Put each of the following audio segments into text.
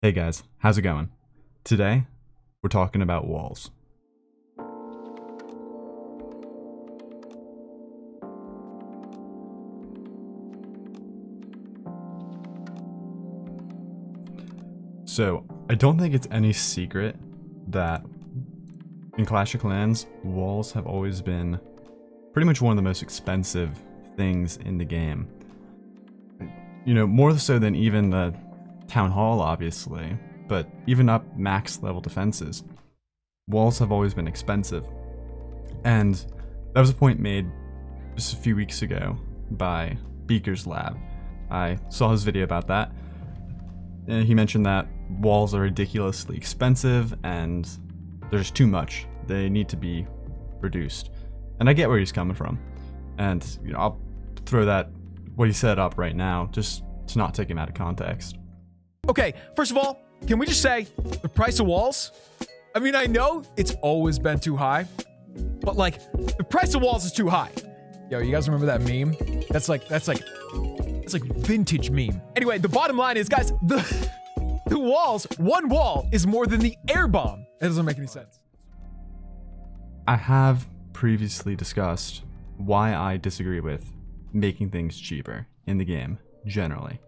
Hey guys, how's it going? Today, we're talking about walls. So, I don't think it's any secret that in Clash of Clans, walls have always been pretty much one of the most expensive things in the game. You know, more so than even the Town Hall, obviously, but even up max level defenses. Walls have always been expensive. And that was a point made just a few weeks ago by Beaker's Lab. I saw his video about that. And he mentioned that walls are ridiculously expensive and there's too much. They need to be reduced. And I get where he's coming from. And you know, I'll throw what he said up right now, just to not take him out of context. Okay, first of all, can we just say the price of walls? I mean, I know it's always been too high, but like the price of walls is too high. Yo, you guys remember that meme? That's like vintage meme. Anyway, the bottom line is, guys, the walls, one wall is more than the air bomb. That doesn't make any sense. I have previously discussed why I disagree with making things cheaper in the game, generally.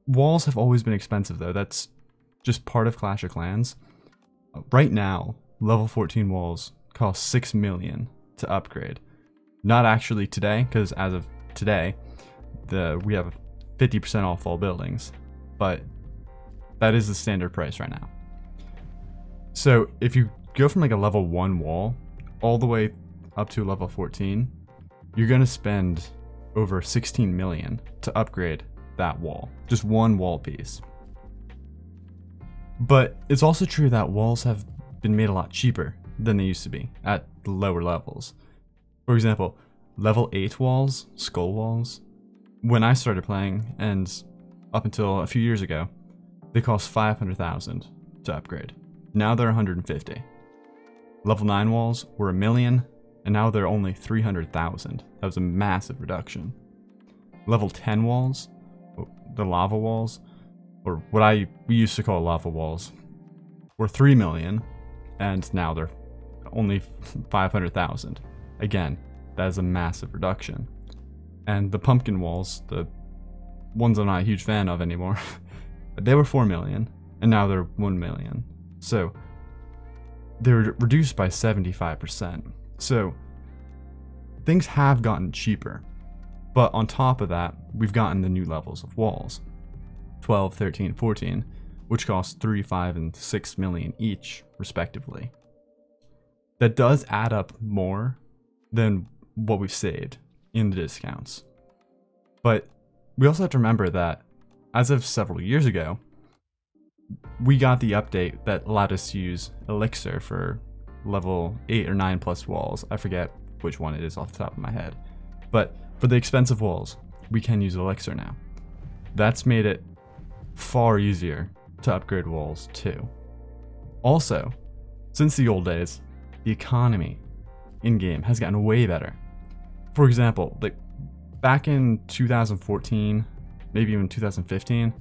Walls have always been expensive, though. That's just part of Clash of Clans. Right now, level 14 walls cost 6 million to upgrade. Not actually today, because as of today, we have 50% off all buildings, but that is the standard price right now. So if you go from like a level 1 wall all the way up to level 14, you're going to spend over 16 million to upgrade that wall. Just one wall piece. But it's also true that walls have been made a lot cheaper than they used to be at the lower levels. For example, level 8 walls, skull walls, when I started playing and up until a few years ago, they cost 500,000 to upgrade. Now they're 150. Level 9 walls were 1 million, and now they're only 300,000. That was a massive reduction. Level 10 walls, the lava walls, or what we used to call lava walls, were 3 million, and now they're only 500,000. Again, that is a massive reduction. And the pumpkin walls, the ones I'm not a huge fan of anymore, they were 4 million, and now they're 1 million. So they're reduced by 75%. So things have gotten cheaper. But on top of that, we've gotten the new levels of walls. 12, 13, 14, which cost 3, 5, and 6 million each, respectively. That does add up more than what we've saved in the discounts. But we also have to remember that as of several years ago, we got the update that allowed us to use Elixir for level 8 or 9 plus walls. I forget which one it is off the top of my head. But for the expensive walls, we can use Elixir now. That's made it far easier to upgrade walls too. Also, since the old days, the economy in-game has gotten way better. For example, like back in 2014, maybe even 2015,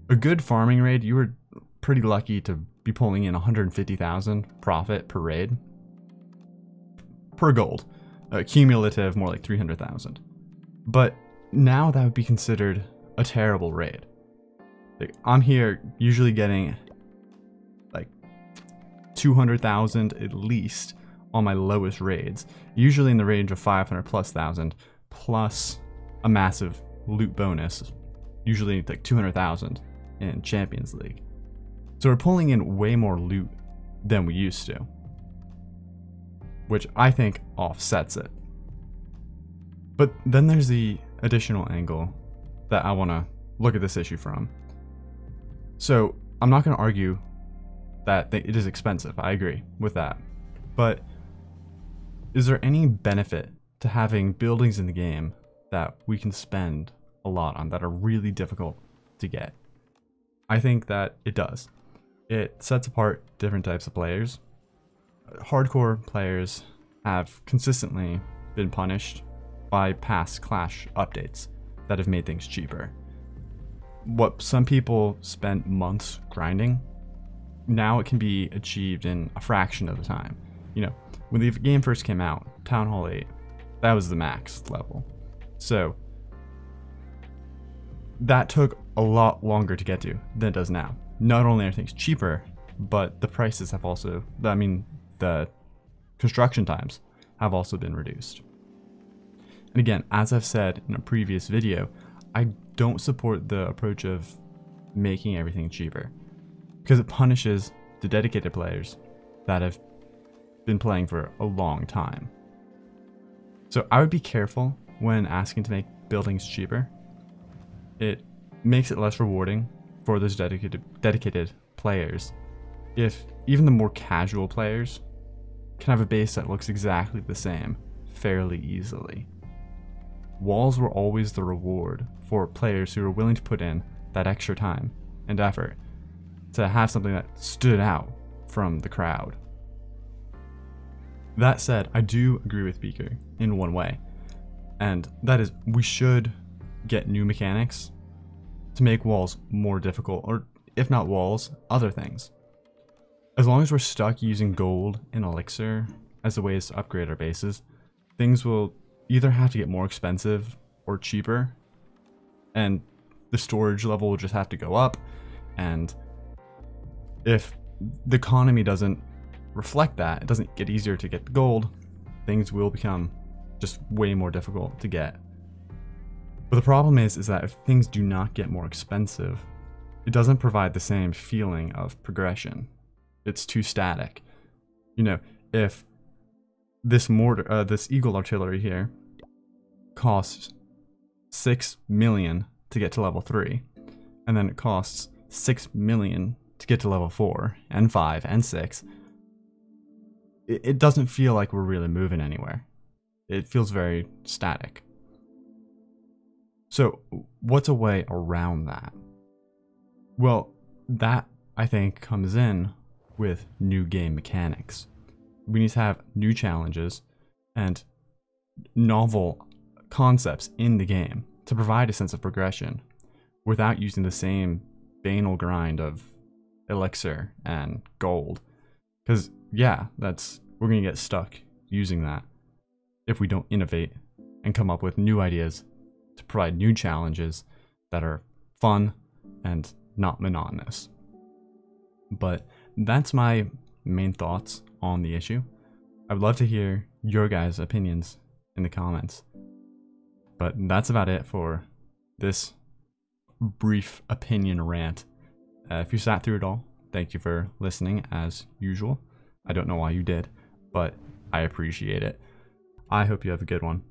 a good farming raid, you were pretty lucky to be pulling in 150,000 profit per raid. Per gold. Cumulative, more like 300,000. But now that would be considered a terrible raid. Like, I'm here usually getting like 200,000 at least on my lowest raids, usually in the range of 500 plus thousand, plus a massive loot bonus, usually like 200,000 in Champions League. So we're pulling in way more loot than we used to, which I think offsets it. But then there's the additional angle that I want to look at this issue from. So I'm not going to argue that it is expensive. I agree with that. But is there any benefit to having buildings in the game that we can spend a lot on that are really difficult to get? I think that it does. It sets apart different types of players. Hardcore players have consistently been punished by past Clash updates that have made things cheaper. what some people spent months grinding, now it can be achieved in a fraction of the time. You know, when the game first came out, Town Hall 8, that was the max level. So that took a lot longer to get to than it does now. Not only are things cheaper, but the prices have also, I mean, the construction times have also been reduced. And again, as I've said in a previous video, I don't support the approach of making everything cheaper, because it punishes the dedicated players that have been playing for a long time. So I would be careful when asking to make buildings cheaper. It makes it less rewarding for those dedicated players if even the more casual players can have a base that looks exactly the same fairly easily. Walls were always the reward for players who were willing to put in that extra time and effort to have something that stood out from the crowd. That said, I do agree with Beaker in one way, and that is we should get new mechanics to make walls more difficult, or if not walls, other things. As long as we're stuck using gold and elixir as the ways to upgrade our bases, things will either have to get more expensive or cheaper, and the storage level will just have to go up, and if the economy doesn't reflect that, it doesn't get easier to get gold, things will become just way more difficult to get. But the problem is that if things do not get more expensive, it doesn't provide the same feeling of progression. It's too static. You know, if this mortar, this eagle artillery here costs 6 million to get to level 3, and then it costs 6 million to get to level 4 and 5 and 6, it doesn't feel like we're really moving anywhere. It feels very static. So what's a way around that? Well, that I think comes in with new game mechanics. We need to have new challenges and novel concepts in the game to provide a sense of progression without using the same banal grind of elixir and gold. Because yeah, we're gonna get stuck using that if we don't innovate and come up with new ideas to provide new challenges that are fun and not monotonous. But that's my main thoughts on the issue. I would love to hear your guys' opinions in the comments. But that's about it for this brief opinion rant. If you sat through it all, thank you for listening as usual. I don't know why you did, but I appreciate it. I hope you have a good one.